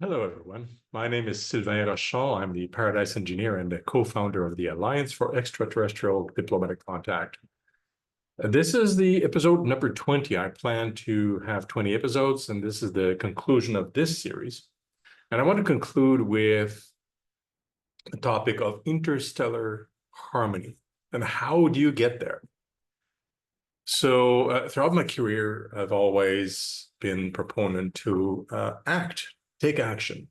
Hello, everyone. My name is Sylvain Rochon. I'm the Paradise Engineer and the co-founder of the Alliance for Extraterrestrial Diplomatic Contact. This is the episode number 20. I plan to have 20 episodes, and this is the conclusion of this series. And I want to conclude with the topic of interstellar harmony and how do you get there? So throughout my career, I've always been proponent to take action.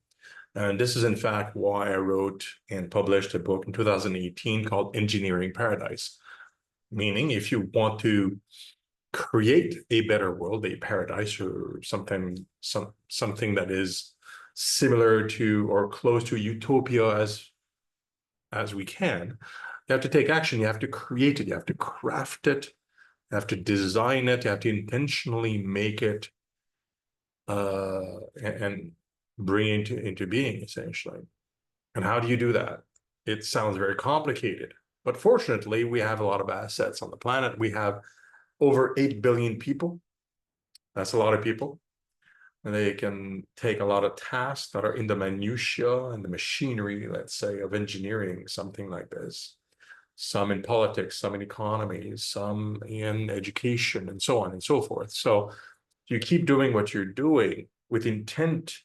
And this is, in fact, why I wrote and published a book in 2018 called Engineering Paradise. Meaning, if you want to create a better world, a paradise, or something that is similar to or close to utopia as we can, you have to take action. You have to create it. You have to craft it. You have to design it. You have to intentionally make it and bring it into being, essentially. And how do you do that? It sounds very complicated, but fortunately, we have a lot of assets on the planet. We have over 8 billion people. That's a lot of people. And they can take a lot of tasks that are in the minutiae and the machinery, let's say, of engineering, something like this. Some in politics, some in economy, some in education, and so on and so forth. So you keep doing what you're doing with intent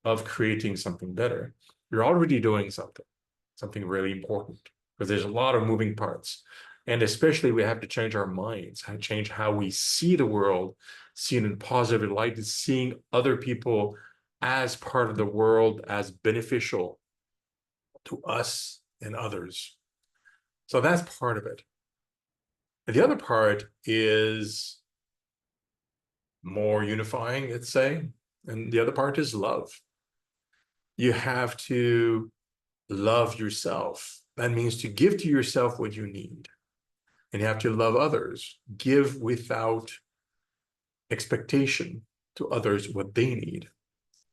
of creating something better. You're already doing something really important, because there's a lot of moving parts. And especially we have to change our minds, change how we see the world, see it in positive light, seeing other people as part of the world, as beneficial to us and others. So that's part of it. And the other part is more unifying, let's say. And the other part is love. You have to love yourself. That means to give to yourself what you need. And you have to love others. Give without expectation to others what they need.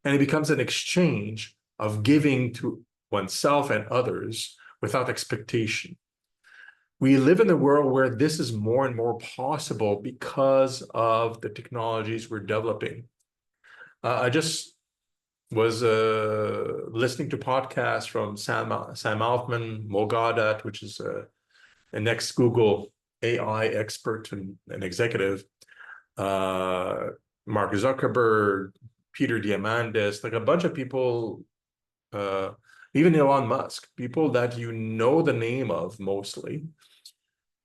And it becomes an exchange of giving to oneself and others without expectation. We live in a world where this is more and more possible because of the technologies we're developing. I just was listening to podcasts from Sam Altman, Mo Gaudat, which is an ex-Google AI expert and an executive, Mark Zuckerberg, Peter Diamandis, like a bunch of people, even Elon Musk, people that you know the name of mostly.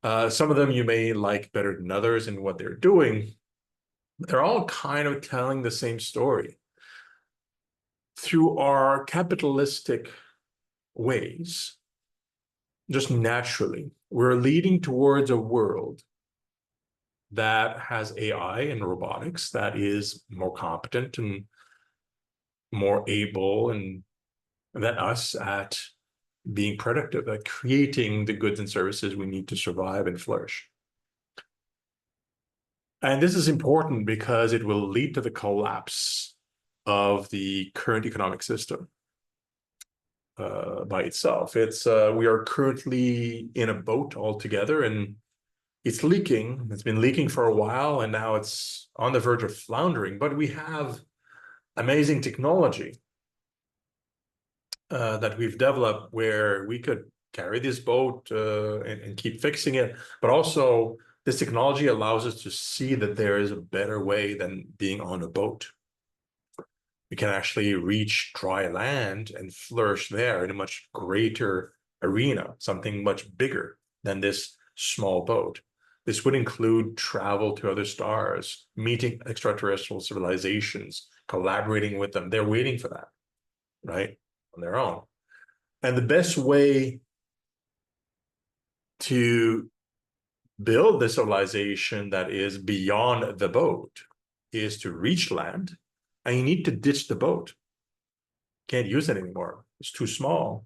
Some of them you may like better than others in what they're doing. They're all kind of telling the same story. Through our capitalistic ways, just naturally, we're leading towards a world that has AI and robotics that is more competent and more able than us at being productive, at creating the goods and services we need to survive and flourish. And this is important because it will lead to the collapse of the current economic system by itself. We are currently in a boat all together, and it's leaking. It's been leaking for a while, and now it's on the verge of floundering. But we have amazing technology that we've developed where we could carry this boat and keep fixing it. But also, this technology allows us to see that there is a better way than being on a boat. We can actually reach dry land and flourish there in a much greater arena, something much bigger than this small boat. This would include travel to other stars, meeting extraterrestrial civilizations, collaborating with them. They're waiting for that, right? On their own. And the best way to build the civilization that is beyond the boat is to reach land, and you need to ditch the boat. Can't use it anymore. It's too small.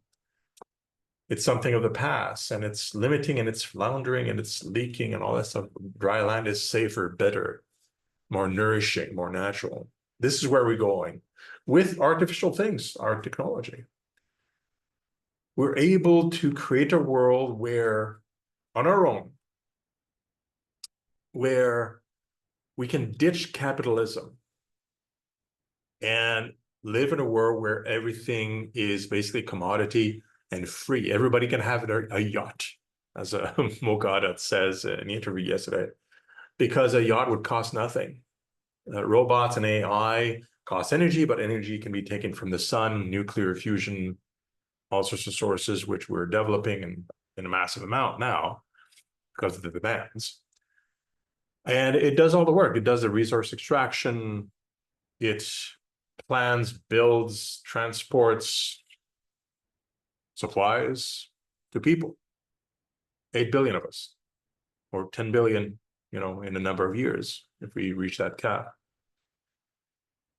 It's something of the past, and it's limiting, and it's floundering, and it's leaking, and all that stuff. Dry land is safer, better, more nourishing, more natural. This is where we're going with artificial things, our technology. We're able to create a world where, on our own, where we can ditch capitalism and live in a world where everything is basically commodity and free. Everybody can have a yacht, as a Mogada says in the interview yesterday, because a yacht would cost nothing. Robots and AI cost energy, but energy can be taken from the sun, nuclear fusion, all sorts of sources, which we're developing in a massive amount now because of the demands. And it does all the work. It does the resource extraction. It plans, builds, transports supplies to people. 8 billion of us, or 10 billion, in a number of years, if we reach that cap.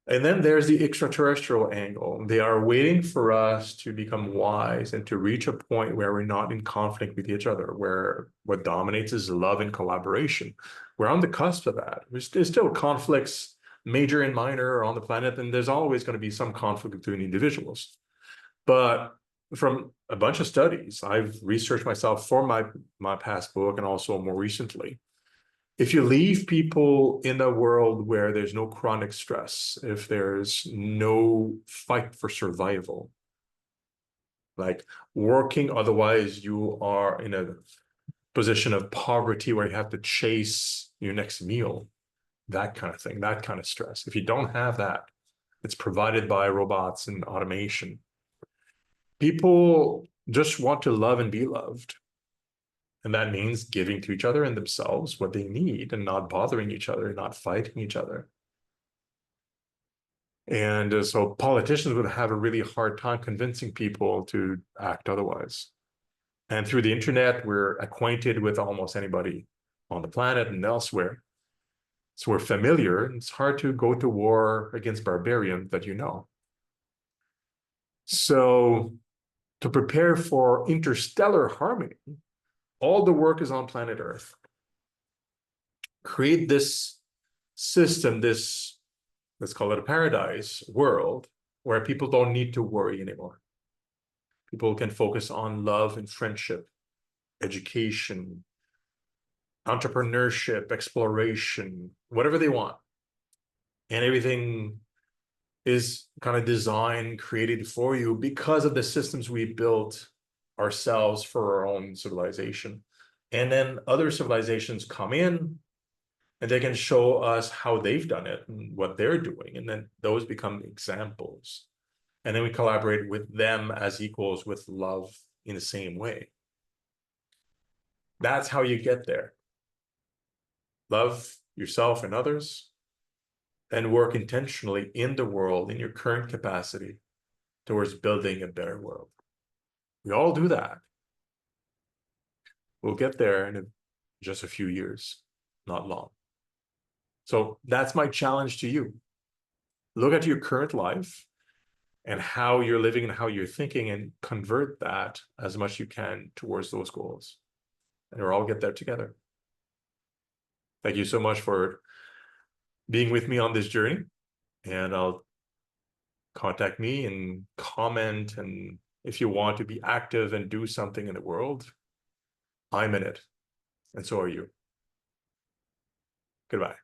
And then there's the extraterrestrial angle. They are waiting for us to become wise and to reach a point where we're not in conflict with each other, where what dominates is love and collaboration. We're on the cusp of that. There's still conflicts, major and minor, on the planet, and there's always going to be some conflict between individuals. But from a bunch of studies, I've researched myself for my past book and also more recently, if you leave people in a world where there's no chronic stress, if there's no fight for survival, like working, otherwise you are in a position of poverty where you have to chase your next meal, that kind of thing, that kind of stress. If you don't have that, it's provided by robots and automation. People just want to love and be loved. And that means giving to each other and themselves what they need and not bothering each other, not fighting each other. And so politicians would have a really hard time convincing people to act otherwise. And through the internet, we're acquainted with almost anybody on the planet and elsewhere. So we're familiar. It's hard to go to war against barbarians that you know. So to prepare for interstellar harmony, all the work is on planet Earth. Create this system, this, let's call it a paradise world, where people don't need to worry anymore. People can focus on love and friendship, education, entrepreneurship, exploration, whatever they want. And everything is kind of designed, created for you because of the systems we built ourselves for our own civilization. And then other civilizations come in and they can show us how they've done it and what they're doing. And then those become examples. And then we collaborate with them as equals with love in the same way. That's how you get there. Love yourself and others, and work intentionally in the world, in your current capacity, towards building a better world. We all do that. We'll get there in just a few years, not long. So that's my challenge to you. Look at your current life and how you're living and how you're thinking, and convert that as much as you can towards those goals. And we'll all get there together. Thank you so much for being with me on this journey. And I'll contact me and comment. And if you want to be active and do something in the world, I'm in it. And so are you. Goodbye.